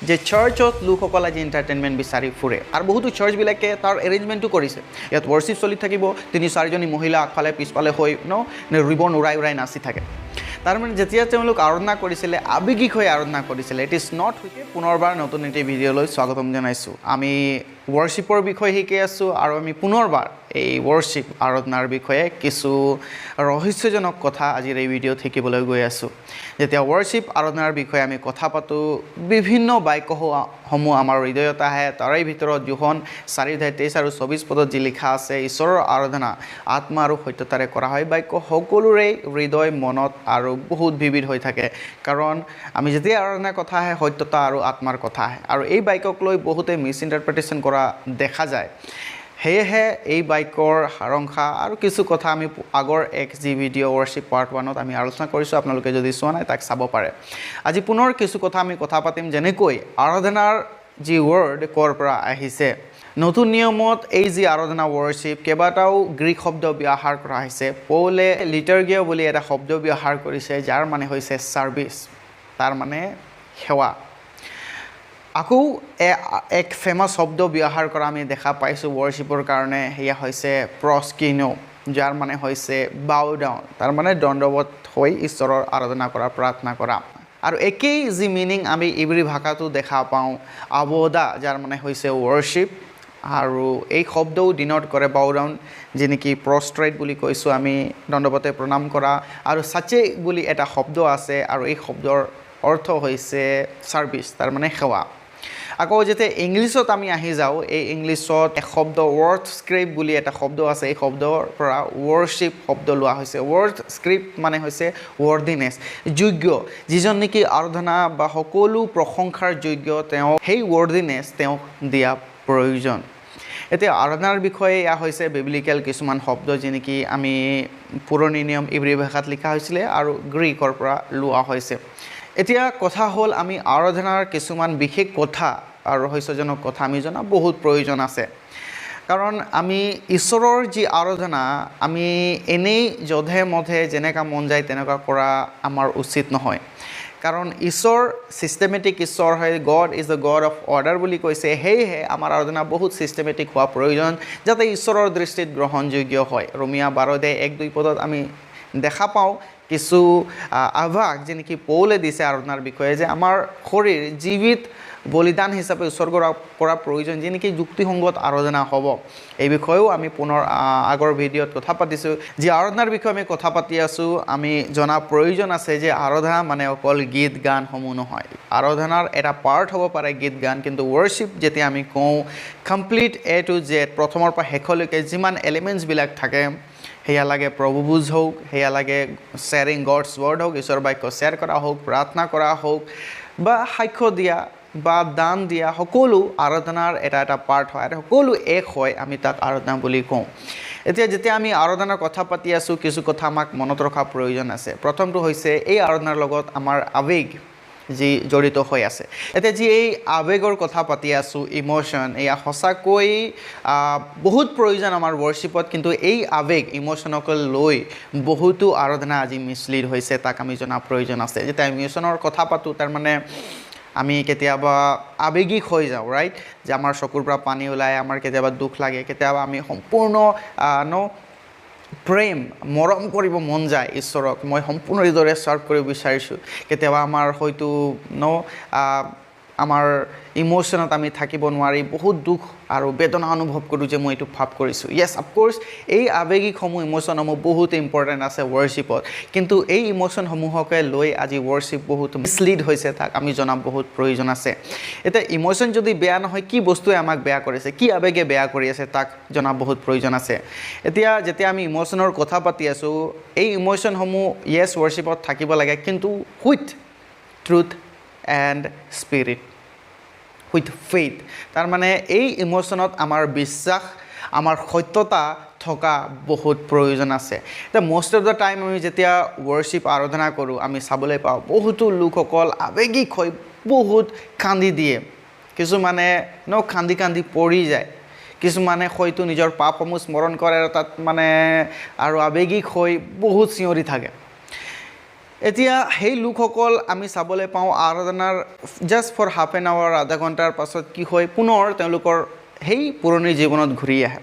যে চাৰ্চত লোকসকলে আজি এণ্টাৰটেইনমেণ্ট বিচাৰি ফুৰে আৰু বহুতো চাৰ্চবিলাকে তাৰ এৰেঞ্জমেণ্টো কৰিছে ইয়াত ৱৰ্শ্বিপ চলি থাকিব 3-4জনী মহিলা আগফালে পিছফালে হৈ ৰিবন উৰাই উৰাই নাচি থাকে তাৰমানে যেতিয়া তেওঁলোক আৰাধনা কৰিছিলে আৱেগিক হৈ আৰাধনা কৰিছিলে ইট ইজ নট পুনৰবাৰ নতুন এটি ভিডিঅ'লৈ স্বাগতম জনাইছোঁ আমি ৱৰ্শ্বিপৰ বিষয়ে শিকি আছোঁ আৰু আমি পুনৰবাৰ এই ৱৰ্শ্বিপ আৰাধনাৰ বিষয়ে কিছু ৰহস্যজনক কথা আজিৰ এই ভিডিঅ'ত শিকিবলৈ গৈ আছোঁ যেতিয়া ৱৰ্শ্বিপ আৰাধনাৰ বিষয়ে আমি কথা পাতোঁ বিভিন্ন বাক্যসমূহ আমাৰ হৃদয়ত আহে তাৰে ভিতৰত যোহন 4:23 আৰু 24 পদত যি লিখা আছে ঈশ্বৰৰ আৰাধনা আত্মা আৰু সত্যতাৰে কৰা হয় বাক্য সকলোৰে হৃদয় মনত আৰু বহুত বিবিধ হৈ থাকে কাৰণ আমি যেতিয়া আৰাধনাৰ কথা আহে সত্যতা আৰু আত্মাৰ কথা আহে আৰু এই বাক্যক লৈ বহুতে মিছ ইণ্টাৰপ্ৰিটেশ্যন কৰা দেখা যায় সেয়েহে এই বাক্যৰ সাৰাংশা আৰু কিছু কথা আমি আগৰ এক যি ভিডিঅ' ৱৰ্শ্বিপ পাৰ্ট 1ত আমি আলোচনা কৰিছোঁ আপোনালোকে যদি চোৱা নাই তাক চাব পাৰে আজি পুনৰ কিছু কথা আমি কথা পাতিম যেনেকৈ আৰাধনাৰ যি ৱৰ্ড ক'ৰ পৰা আহিছে নতুন নিয়মত এই যি আৰাধনা ৱৰ্শ্বিপ কেইবাটাও গ্ৰীক শব্দ ব্যৱহাৰ কৰা হৈছে পৌলে লিটাৰ্গিয়া বুলি এটা শব্দ ব্যৱহাৰ কৰিছে যাৰ মানে হৈছে ছাৰ্ভিচ তাৰ মানে সেৱা আকৌ এক ফেমাছ শব্দ ব্যৱহাৰ কৰা আমি দেখা পাইছোঁ ৱৰ্শ্বিপৰ কাৰণে সেয়া হৈছে প্ৰস্কিনো যাৰ মানে হৈছে বাউ ডাউন তাৰ মানে দণ্ডৱত হৈ ঈশ্বৰৰ আৰাধনা কৰা প্ৰাৰ্থনা কৰা আৰু একেই যি মিনিং আমি ইব্ৰী ভাষাটো দেখা পাওঁ আবোদা যাৰ মানে হৈছে ৱৰ্শ্বিপ আৰু এই শব্দও ডিনট কৰে বাউ ডাউন যি নেকি প্ৰষ্ট্ৰেট বুলি কৈছোঁ আমি দণ্ডৱতে প্ৰণাম কৰা আৰু সাচে বুলি এটা শব্দ আছে আৰু এই শব্দৰ অৰ্থ হৈছে ছাৰ্ভিচ তাৰ মানে সেৱা আকৌ যেতিয়া ইংলিছত আমি আহি যাওঁ এই ইংলিছত এক শব্দ ৱৰ্ড স্ক্ৰিপ্ট বুলি এটা শব্দ আছে এই শব্দৰ পৰা ৱৰ্শ্বিপ শব্দ লোৱা হৈছে ৱৰ্ড স্ক্ৰিপ্ট মানে হৈছে ৱৰ্ডিনেছ যোগ্য যিজন নেকি আৰাধনা বা সকলো প্ৰশংসাৰ যোগ্য তেওঁ সেই ৱৰ্ডিনেছ তেওঁক দিয়া প্ৰয়োজন এতিয়া আৰাধনাৰ বিষয়ে এয়া হৈছে বিবলিকেল কিছুমান শব্দ যি নেকি আমি পুৰণি নিয়ম ইব্ৰী ভাষাত লিখা হৈছিলে আৰু গ্ৰীকৰ পৰা লোৱা হৈছে এতিয়া কথা হ'ল আমি আৰাধনাৰ কিছুমান বিশেষ কথা আৰু ৰহস্যজনক কথা আমি জনা বহুত প্ৰয়োজন আছে কাৰণ আমি ঈশ্বৰৰ যি আৰাধনা আমি এনেই যধে মধে যেনেকুৱা মন যায় তেনেকুৱা কৰা আমাৰ উচিত নহয় কাৰণ ঈশ্বৰ ছিষ্টেমেটিক ঈশ্বৰ হয় god is the god of order বুলি কৈছে সেয়েহে আমাৰ আৰাধনা বহুত ছিষ্টেমেটিক হোৱা প্ৰয়োজন যাতে ঈশ্বৰৰ দৃষ্টিত গ্ৰহণযোগ্য হয় ৰোমিয়া 12:1-2 পদত আমি দেখা পাওঁ কিছু আভাস যে নেকি পৌলে দিছে আৰাধনাৰ বিষয়ে যে আমাৰ শৰীৰ জীৱিত বলিদান হিচাপে উৎসৰ্গ কৰা প্ৰয়োজন যি নেকি যুক্তিসংগত আৰাধনা হ'ব এই বিষয়েও আমি পুনৰ আগৰ ভিডিঅ'ত কথা পাতিছোঁ যি আৰাধনাৰ বিষয়ে আমি কথা পাতি আছোঁ আমি জনা প্ৰয়োজন আছে যে আৰাধনা মানে অকল গীত গানসমূহ নহয় আৰাধনাৰ এটা পাৰ্ট হ'ব পাৰে গীত গান কিন্তু ৱৰ্শ্বিপ যেতিয়া আমি কওঁ কমপ্লিট A to Z প্ৰথমৰ পৰা শেষলৈকে যিমান এলিমেণ্টছবিলাক থাকে সেয়া লাগে প্ৰভু বুজ হওক সেয়া লাগে শ্বেয়াৰিং গডছ ৱৰ্ড হওক ঈশ্বৰৰ বাক্য শ্বেয়াৰ কৰা হওক প্ৰাৰ্থনা কৰা হওক বা সাক্ষ্য দিয়া বা দান দিয়া সকলো আৰাধনাৰ এটা এটা পাৰ্ট হয় আৰু সকলো এক হয় আমি তাক আৰাধনা বুলি কওঁ এতিয়া যেতিয়া আমি আৰাধনাৰ কথা পাতি আছোঁ কিছু কথা আমাক মনত ৰখা প্ৰয়োজন আছে প্ৰথমটো হৈছে এই আৰাধনাৰ লগত আমাৰ আৱেগ যি জড়িত হৈ আছে এতিয়া যি এই আৱেগৰ কথা পাতি আছোঁ ইম'শ্যন এয়া সঁচাকৈ বহুত প্ৰয়োজন আমাৰ ৱৰ্শ্বিপত কিন্তু এই আৱেগ ইম'শ্যনক লৈ বহুতো আৰাধনা আজি মিছলিড হৈছে তাক আমি জনা প্ৰয়োজন আছে যেতিয়া ইম'শ্যনৰ কথা পাতোঁ তাৰমানে আমি কেতিয়াবা আৱেগিক হৈ যাওঁ ৰাইট যে আমাৰ চকুৰ পৰা পানী ওলায় আমাৰ কেতিয়াবা দুখ লাগে কেতিয়াবা আমি সম্পূৰ্ণ প্ৰেম মৰম কৰিব মন যায় ঈশ্বৰক মই সম্পূৰ্ণ হৃদয়েৰে ছাৰ্ভ কৰিব বিচাৰিছোঁ কেতিয়াবা আমাৰ হয়তো আমাৰ ইম'শ্যনত আমি থাকিব নোৱাৰি বহুত দুখ আৰু বেদনা অনুভৱ কৰোঁ যে মই এইটো ভাৱ কৰিছোঁ য়েছ অফক'ৰ্ছ এই আৱেগিকসমূহ ইম'শ্যনসমূহ বহুত ইম্পৰ্টেণ্ট আছে ৱৰ্শ্বিপত কিন্তু এই ইম'শ্যনসমূহকে লৈ আজি ৱৰ্শ্বিপ বহুত মিছলিড হৈছে তাক আমি জনা বহুত প্ৰয়োজন আছে এতিয়া ইম'শ্যন যদি বেয়া নহয় কি বস্তুৱে আমাক বেয়া কৰিছে কি আৱেগে বেয়া কৰি আছে তাক জনা বহুত প্ৰয়োজন আছে এতিয়া যেতিয়া আমি ইম'শ্যনৰ কথা পাতি আছোঁ এই ইম'শ্যনসমূহ য়েছ ৱৰ্শ্বিপত থাকিব লাগে কিন্তু with truth and spirit with faith তাৰ মানে এই ইম'শ্যনত আমাৰ বিশ্বাস আমাৰ সত্যতা থকা বহুত প্ৰয়োজন আছে এতিয়া মষ্ট অফ দ্য টাইম আমি যেতিয়া ৱৰ্শ্বিপ আৰাধনা কৰোঁ আমি চাবলৈ পাওঁ বহুতো লোকসকল আৱেগিক হৈ বহুত কান্দি দিয়ে কিছুমানে কান্দি কান্দি পৰি যায় কিছুমানে হয়তো নিজৰ পাপসমূহ স্মৰণ কৰে আৰু তাত মানে আৰু আৱেগিক হৈ বহুত চিঞৰি থাকে এতিয়া সেই লোকসকল আমি চাবলৈ পাওঁ আৰাধনাৰ just for half an hour আধা ঘণ্টাৰ পাছত কি হয় পুনৰ তেওঁলোকৰ সেই পুৰণি জীৱনত ঘূৰি আহে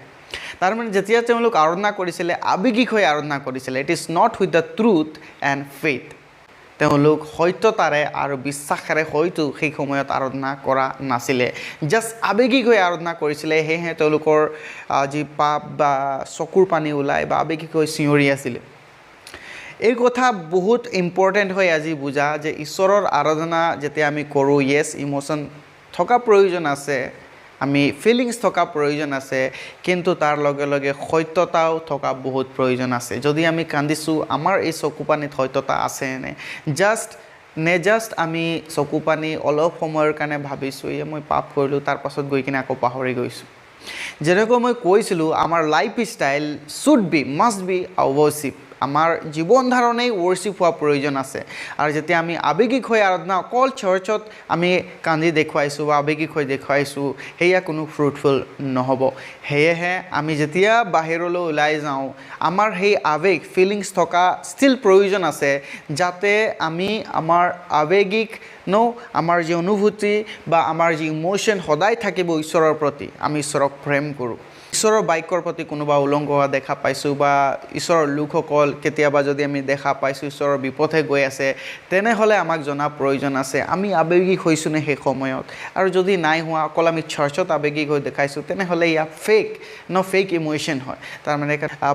তাৰমানে যেতিয়া তেওঁলোক আৰাধনা কৰিছিলে আৱেগিক হৈ আৰাধনা কৰিছিলে it is not with the truth and faith তেওঁলোক সত্যতাৰে আৰু বিশ্বাসেৰে হয়তো সেই সময়ত আৰাধনা কৰা নাছিলে জাষ্ট আৱেগিক হৈ আৰাধনা কৰিছিলে সেয়েহে তেওঁলোকৰ যি পাপ বা চকুৰ পানী ওলাই বা আৱেগিক হৈ চিঞৰি আছিলে এই কথা বহুত ইম্পৰ্টেণ্ট হয় আজি বুজা যে ঈশ্বৰৰ আৰাধনা যেতিয়া আমি কৰোঁ য়েছ ইম'শ্যন থকা প্ৰয়োজন আছে আমি ফিলিংছ থকা প্ৰয়োজন আছে কিন্তু তাৰ লগে লগে সত্যতাও থকা বহুত প্ৰয়োজন আছে যদি আমি কান্দিছোঁ আমাৰ এই চকুপানীত সত্যতা আছেনে জাষ্ট আমি চকুপানী অলপ সময়ৰ কাৰণে ভাবিছোঁ মই পাপ কৰিলোঁ তাৰ পাছত গৈ কিনে আকৌ পাহৰি গৈছোঁ যেনেকৈ মই কৈছিলোঁ আমাৰ life style must B worship আমাৰ জীৱন ধাৰণেই ৱৰ্শ্বিপ হোৱা প্ৰয়োজন আছে আৰু যেতিয়া আমি আৱেগিক হৈ আৰাধনা অকল চাৰ্চত আমি কান্দি দেখুৱাইছোঁ বা আৱেগিক হৈ দেখুৱাইছোঁ সেয়া কোনো ফ্ৰুটফুল নহ'ব সেয়েহে আমি যেতিয়া বাহিৰলৈ ওলাই যাওঁ আমাৰ সেই আৱেগ ফিলিংছ থকা ষ্টিল প্ৰয়োজন আছে যাতে আমি আমাৰ আৱেগিক আমাৰ যি অনুভূতি বা আমাৰ যি ইম'শ্যন সদায় থাকিব ঈশ্বৰৰ প্ৰতি আমি ঈশ্বৰক প্ৰেম কৰোঁ ঈশ্বৰৰ বাক্যৰ প্ৰতি কোনোবা উলংঘ হোৱা দেখা পাইছোঁ বা ঈশ্বৰৰ লোকসকল কেতিয়াবা যদি আমি দেখা পাইছোঁ ঈশ্বৰৰ বিপথে গৈ আছে তেনেহ'লে আমাক জনা প্ৰয়োজন আছে আমি আৱেগিক হৈছোঁনে সেই সময়ত আৰু যদি নাই হোৱা অকল আমি চাৰ্চত আৱেগিক হৈ দেখাইছোঁ তেনেহ'লে ইয়া ফেক ইম'শ্যন হয় তাৰমানে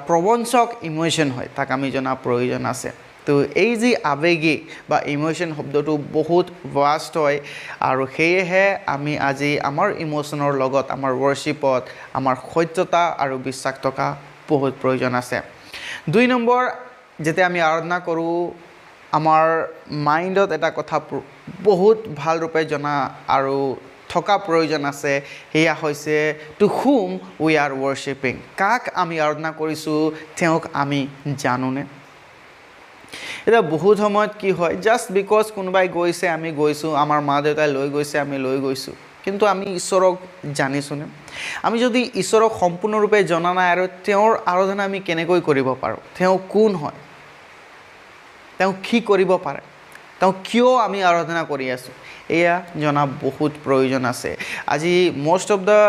প্ৰবঞ্চক ইম'শ্যন হয় তাক আমি জনা প্ৰয়োজন আছে তো এই যি আৱেগিক বা ইম'শ্যন শব্দটো বহুত ভাষ্ট হয় আৰু সেয়েহে আমি আজি আমাৰ ইম'শ্যনৰ লগত আমাৰ ৱৰ্শ্বিপত আমাৰ সত্যতা আৰু বিশ্বাস থকা বহুত প্ৰয়োজন আছে 2 নম্বৰ যেতিয়া আমি আৰাধনা কৰোঁ আমাৰ মাইণ্ডত এটা কথা বহুত ভাল ৰূপে জনা আৰু থকা প্ৰয়োজন আছে সেয়া হৈছে টু হুম উই আৰ ৱৰ্শ্বিপিং কাক আমি আৰাধনা কৰিছোঁ তেওঁক আমি জানোনে এটা বহুত সময়ত কি হয় জাষ্ট বিকজ কোনোবাই গৈছে আমি গৈছোঁ আমাৰ মা দেউতাই লৈ গৈছে আমি লৈ গৈছোঁ কিন্তু আমি ঈশ্বৰক জানিছোঁনে আমি যদি ঈশ্বৰক সম্পূৰ্ণৰূপে জনা নাই আৰু তেওঁৰ আৰাধনা আমি কেনেকৈ কৰিব পাৰোঁ তেওঁ কোন হয় তেওঁ কি কৰিব পাৰে তেওঁ কিয় আমি আৰাধনা কৰি আছোঁ এয়া জনা বহুত প্ৰয়োজন আছে আজি মষ্ট অফ দ্য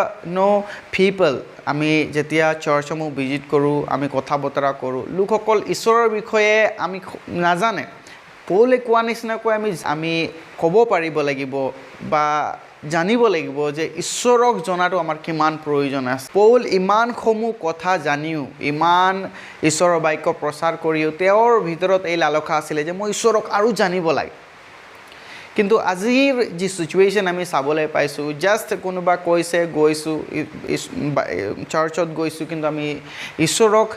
পিপল আমি যেতিয়া চাৰ্চসমূহ ভিজিট কৰোঁ আমি কথা বতৰা কৰোঁ লোকসকল ঈশ্বৰৰ বিষয়ে আমি নাজানে পৌলে কোৱা নিচিনাকৈ আমি ক'ব পাৰিব লাগিব বা জানিব লাগিব যে ঈশ্বৰক জনাটো আমাৰ কিমান প্ৰয়োজন আছে পৌল ইমানসমূহ কথা জানিও ইমান ঈশ্বৰৰ বাক্য প্ৰচাৰ কৰিও তেওঁৰ ভিতৰত এই লালসা আছিলে যে মই ঈশ্বৰক আৰু জানিব লাগে কিন্তু আজিৰ যি সিচুৱেশ্যন আমি চাবলৈ পাইছোঁ জাষ্ট কোনোবা কৈছে গৈছোঁ চাৰ্চত গৈছোঁ কিন্তু আমি ঈশ্বৰক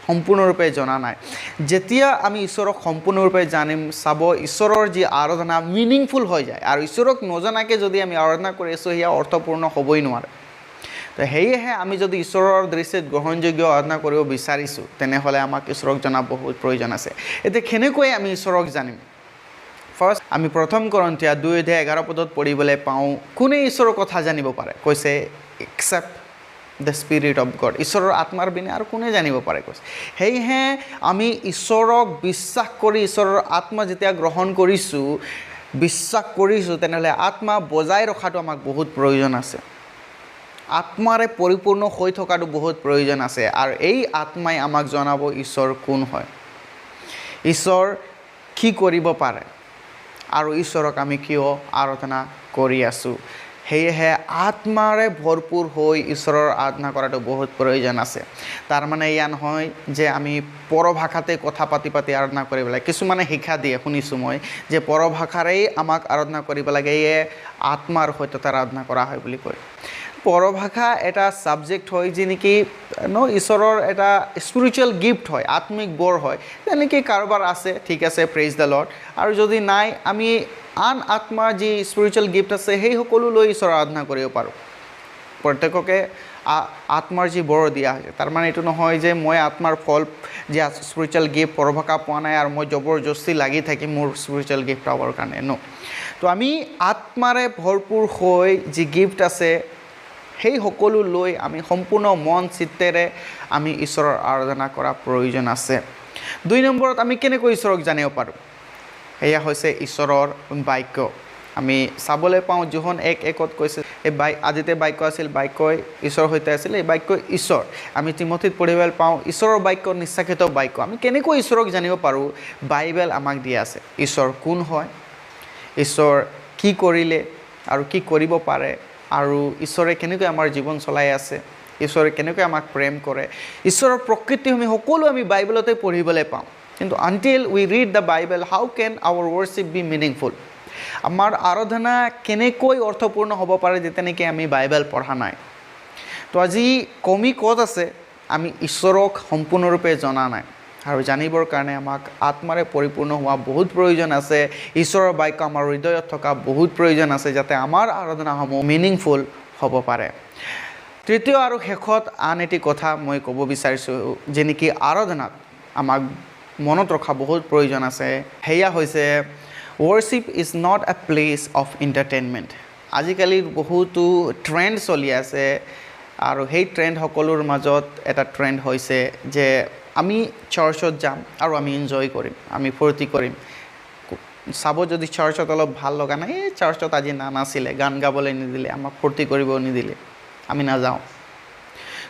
সম্পূৰ্ণৰূপে জনা নাই যেতিয়া আমি ঈশ্বৰক সম্পূৰ্ণৰূপে জানিম চাব ঈশ্বৰৰ যি আৰাধনা মিনিংফুল হৈ যায় আৰু ঈশ্বৰক নজনাকৈ যদি আমি আৰাধনা কৰি আছোঁ সেয়া অৰ্থপূৰ্ণ হ'বই নোৱাৰে তো সেয়েহে আমি যদি ঈশ্বৰৰ দৃষ্টিত গ্ৰহণযোগ্য আৰাধনা কৰিব বিচাৰিছোঁ তেনেহ'লে আমাক ঈশ্বৰক জনা বহুত প্ৰয়োজন আছে এতিয়া কেনেকৈ আমি ঈশ্বৰক জানিম ফাৰ্ষ্ট আমি প্ৰথম কৰন্থীয়া 2:11 পঢ়িবলৈ পাওঁ কোনে ঈশ্বৰৰ কথা জানিব পাৰে কৈছে except the spirit of god ঈশ্বৰৰ আত্মাৰ বিনে আৰু কোনে জানিব পাৰে কৈছে সেয়েহে আমি ঈশ্বৰক বিশ্বাস কৰি ঈশ্বৰৰ আত্মা যেতিয়া গ্ৰহণ কৰিছোঁ বিশ্বাস কৰিছোঁ তেনেহ'লে আত্মা বজাই ৰখাটো আমাক বহুত প্ৰয়োজন আছে আত্মাৰে পৰিপূৰ্ণ হৈ থকাটো বহুত প্ৰয়োজন আছে আৰু এই আত্মাই আমাক জনাব ঈশ্বৰ কোন হয় ঈশ্বৰ কি কৰিব পাৰে আৰু ঈশ্বৰক আমি কিয় আৰাধনা কৰি আছোঁ সেয়েহে আত্মাৰে ভৰপূৰ হৈ ঈশ্বৰৰ আৰাধনা কৰাটো বহুত প্ৰয়োজন আছে তাৰমানে এয়া নহয় যে আমি পৰভাষাতে কথা পাতি আৰাধনা কৰিব লাগে কিছুমানে শিক্ষা দিয়ে শুনিছোঁ মই যে পৰভাষাৰেই আমাক আৰাধনা কৰিব লাগে এয়ে আত্মাৰ সত্যতাৰ আৰাধনা কৰা হয় বুলি কয় পৰভাষা এটা ছাবজেক্ট হয় যি নেকি ঈশ্বৰৰ এটা স্পিৰিচুৱেল গিফ্ট হয় আত্মিক বৰ হয় যেনেকৈ কাৰোবাৰ আছে ঠিক আছে প্ৰেইজ দ্য লৰ্ড আৰু যদি নাই আমি আন আত্মাৰ যি স্পিৰিচুৱেল গিফ্ট আছে সেই সকলো লৈ ঈশ্বৰৰ আৰাধনা কৰিব পাৰোঁ প্ৰত্যেককে আত্মাৰ যি বৰ দিয়া হৈছে তাৰমানে এইটো নহয় যে মই আত্মাৰ ফল যি স্পিৰিচুৱেল গিফ্ট পৰভাষা পোৱা নাই আৰু মই জবৰদস্তি লাগি থাকিম মোৰ স্পিৰিচুৱেল গিফ্ট পাবৰ কাৰণে তো আমি আত্মাৰে ভৰপূৰ হৈ যি গিফ্ট আছে সেই সকলো লৈ আমি সম্পূৰ্ণ মন চিত্তেৰে আমি ঈশ্বৰৰ আৰাধনা কৰা প্ৰয়োজন আছে 2 নম্বৰত আমি কেনেকৈ ঈশ্বৰক জানিব পাৰোঁ এয়া হৈছে ঈশ্বৰৰ বাক্য। আমি চাবলৈ পাওঁ যোহন 1:1 কৈছে এই আদিতে বাক্য আছিল, বাক্যই ঈশ্বৰৰ সৈতে আছিল, এই বাক্য ঈশ্বৰ। আমি তিমথীত পঢ়িবলৈ পাওঁ ঈশ্বৰৰ বাক্য নিশ্চাসিত বাক্য। আমি কেনেকৈ ঈশ্বৰক জানিব পাৰোঁ? বাইবেল আমাক দিয়া আছে। ঈশ্বৰ কোন হয়, ঈশ্বৰ কি কৰিলে আৰু কি কৰিব পাৰে, আৰু ঈশ্বৰে কেনেকৈ আমাৰ জীৱন চলাই আছে, ঈশ্বৰে কেনেকৈ আমাক প্ৰেম কৰে, ঈশ্বৰৰ প্ৰকৃতি সকলো আমি বাইবেলতে পঢ়িবলৈ পাওঁ। কিন্তু until we read the Bible, how can our worship be meaningful? আমাৰ আৰাধনা কেনেকৈ অৰ্থপূৰ্ণ হ'ব পাৰে যেতিয়া নেকি আমি বাইবেল পঢ়া নাই? তো আজি কমি ক'ত আছে? আমি ঈশ্বৰক সম্পূৰ্ণৰূপে জনা নাই, আৰু জানিবৰ কাৰণে আমাক আত্মাৰে পৰিপূৰ্ণ হোৱা বহুত প্ৰয়োজন আছে। ঈশ্বৰৰ বাক্য আমাৰ হৃদয়ত থকা বহুত প্ৰয়োজন আছে, যাতে আমাৰ আৰাধনাসমূহ মিনিংফুল হ'ব পাৰে। তৃতীয় আৰু শেষত আন এটি কথা মই ক'ব বিচাৰিছোঁ, যে নেকি আৰাধনাত আমাক মনত ৰখা বহুত প্ৰয়োজন আছে। সেয়া হৈছে worship is not a place of entertainment. আজিকালি বহুতো ট্ৰেণ্ড চলি আছে, আৰু সেই ট্ৰেণ্ড সকলোৰ মাজত এটা ট্ৰেণ্ড হৈছে যে আমি চাৰ্চত যাম আৰু আমি এনজয় কৰিম, আমি ফূৰ্তি কৰিম। চাব যদি চাৰ্চত অলপ ভাল লগা নাই, এই চাৰ্চত আজি নাছিলে, গান গাবলৈ নিদিলে, আমাক ফূৰ্তি কৰিব নিদিলে, আমি নাযাওঁ।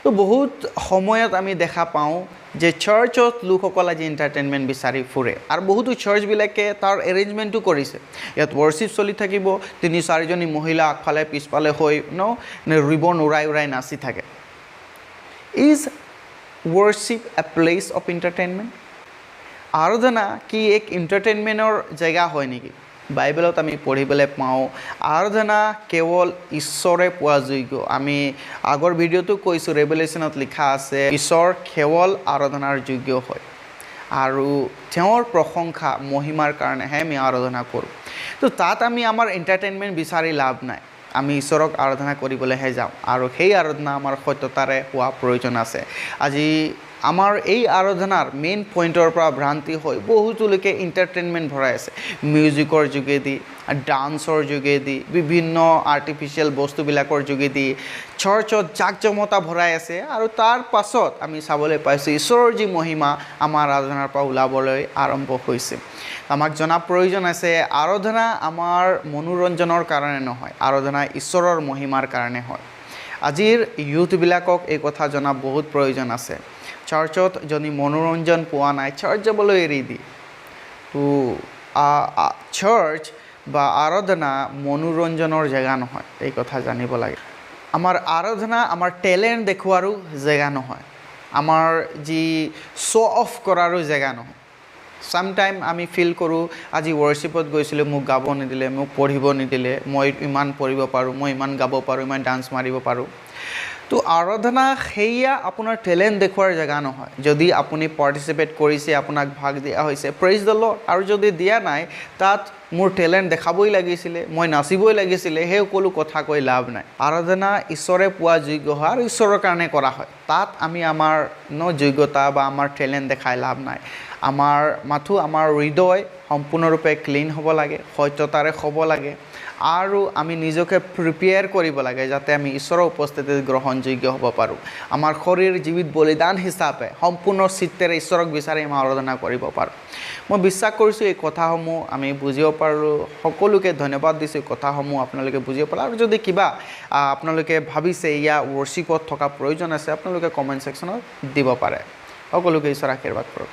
তো বহুত সময়ত আমি দেখা পাওঁ যে চাৰ্চত লোকসকল আজি এণ্টাৰটেইনমেণ্ট বিচাৰি ফুৰে, আৰু বহুতো চাৰ্চবিলাকে তাৰ এৰেঞ্জমেণ্টো কৰিছে। ইয়াত ৱৰ্শ্বিপ চলি থাকিব, 3-4জনী মহিলা আগফালে পিছফালে হৈ ৰিবন উৰাই উৰাই নাচি থাকে। Is worship A place of entertainment? আৰাধনা কি এক এণ্টাৰটেইনমেণ্টৰ জেগা হয় নেকি? বাইবেলত আমি পঢ়িবলৈ পাওঁ আৰাধনা কেৱল ঈশ্বৰে পোৱা যোগ্য। আমি আগৰ ভিডিঅ'টো কৈছোঁ, ৰেভেলেশ্যনত লিখা আছে ঈশ্বৰ কেৱল আৰাধনাৰ যোগ্য হয়, আৰু তেওঁৰ প্ৰশংসা মহিমাৰ কাৰণেহে আমি আৰাধনা কৰোঁ। তো তাত আমি আমাৰ এণ্টাৰটেইনমেণ্ট বিচাৰি লাভ নাই, আমি ঈশ্বৰক আৰাধনা কৰিবলৈহে যাওঁ, আৰু সেই আৰাধনা আমাৰ সত্যতাৰে হোৱা প্ৰয়োজন আছে। আজি আমাৰ এই আৰাধনাৰ মেইন পইণ্টৰ পৰা ভ্ৰান্তি হৈ বহুতো লোকে এণ্টাৰটেইনমেণ্ট ভৰাই আছে। মিউজিকৰ যোগেদি, ডান্সৰ যোগেদি, বিভিন্ন আৰ্টিফিচিয়েল বস্তুবিলাকৰ যোগেদি চাৰ্চত জাকজমতা ভৰাই আছে, আৰু তাৰ পাছত আমি চাবলৈ পাইছোঁ ঈশ্বৰৰ যি মহিমা আমাৰ আৰাধনাৰ পৰা ওলাবলৈ আৰম্ভ হৈছে। আমাক জনা প্ৰয়োজন আছে আৰাধনা আমাৰ মনোৰঞ্জনৰ কাৰণে নহয়, আৰাধনা ঈশ্বৰৰ মহিমাৰ কাৰণে হয়। আজিৰ ইউথবিলাকক এই কথা জনা বহুত প্ৰয়োজন আছে। চাৰ্চত যদি মনোৰঞ্জন পোৱা নাই, চাৰ্চ যাবলৈ এৰি দি। তো চাৰ্চ বা আৰাধনা মনোৰঞ্জনৰ জেগা নহয়, এই কথা জানিব লাগে। আমাৰ আৰাধনা আমাৰ টেলেণ্ট দেখুৱাৰো জেগা নহয়, আমাৰ যি শ্ব' অফ কৰাৰো জেগা নহয়। চামটাইম আমি ফিল কৰোঁ আজি ৱৰ্শ্বিপত গৈছিলোঁ, মোক গাব নিদিলে, মোক পঢ়িব নিদিলে, মই ইমান পঢ়িব পাৰোঁ, মই ইমান গাব পাৰোঁ, ইমান ডান্স মাৰিব পাৰোঁ। তো আৰাধনা সেয়া আপোনাৰ টেলেণ্ট দেখুৱাৰ জেগা নহয়। যদি আপুনি পাৰ্টিচিপেট কৰিছে, আপোনাক ভাগ দিয়া হৈছে, প্ৰেইজ দ্য লৰ্ড। আৰু যদি দিয়া নাই, তাত মোৰ টেলেণ্ট দেখাবই লাগিছিলে, মই নাচিবই লাগিছিলে, সেই সকলো কথা কৈ লাভ নাই। আৰাধনা ঈশ্বৰে পোৱা যোগ্য হয়, আৰু ঈশ্বৰৰ কাৰণে কৰা হয়। তাত আমি আমাৰ যোগ্যতা বা আমাৰ টেলেণ্ট দেখাই লাভ নাই। আমাৰ আমাৰ হৃদয় সম্পূৰ্ণৰূপে ক্লিন হ'ব লাগে, সত্যতাৰে হ'ব লাগে, আৰু আমি নিজকে প্ৰিপেয়াৰ কৰিব লাগে যাতে আমি ঈশ্বৰৰ উপস্থিতিত গ্ৰহণযোগ্য হ'ব পাৰোঁ। আমাৰ শৰীৰ জীৱিত বলিদান হিচাপে সম্পূৰ্ণ চিত্তেৰে ঈশ্বৰক বিচাৰি আমি আৰাধনা কৰিব পাৰোঁ। মই বিশ্বাস কৰিছোঁ এই কথাসমূহ আমি বুজিব পাৰোঁ। সকলোকে ধন্যবাদ দিছোঁ, কথাসমূহ আপোনালোকে বুজিব পাৰে। আৰু যদি কিবা আপোনালোকে ভাবিছে ইয়াৰ ৱৰ্শ্বিপত থকা প্ৰয়োজন আছে, আপোনালোকে কমেণ্ট ছেকশ্যনত দিব পাৰে। সকলোকে ঈশ্বৰ আশীৰ্বাদ কৰক।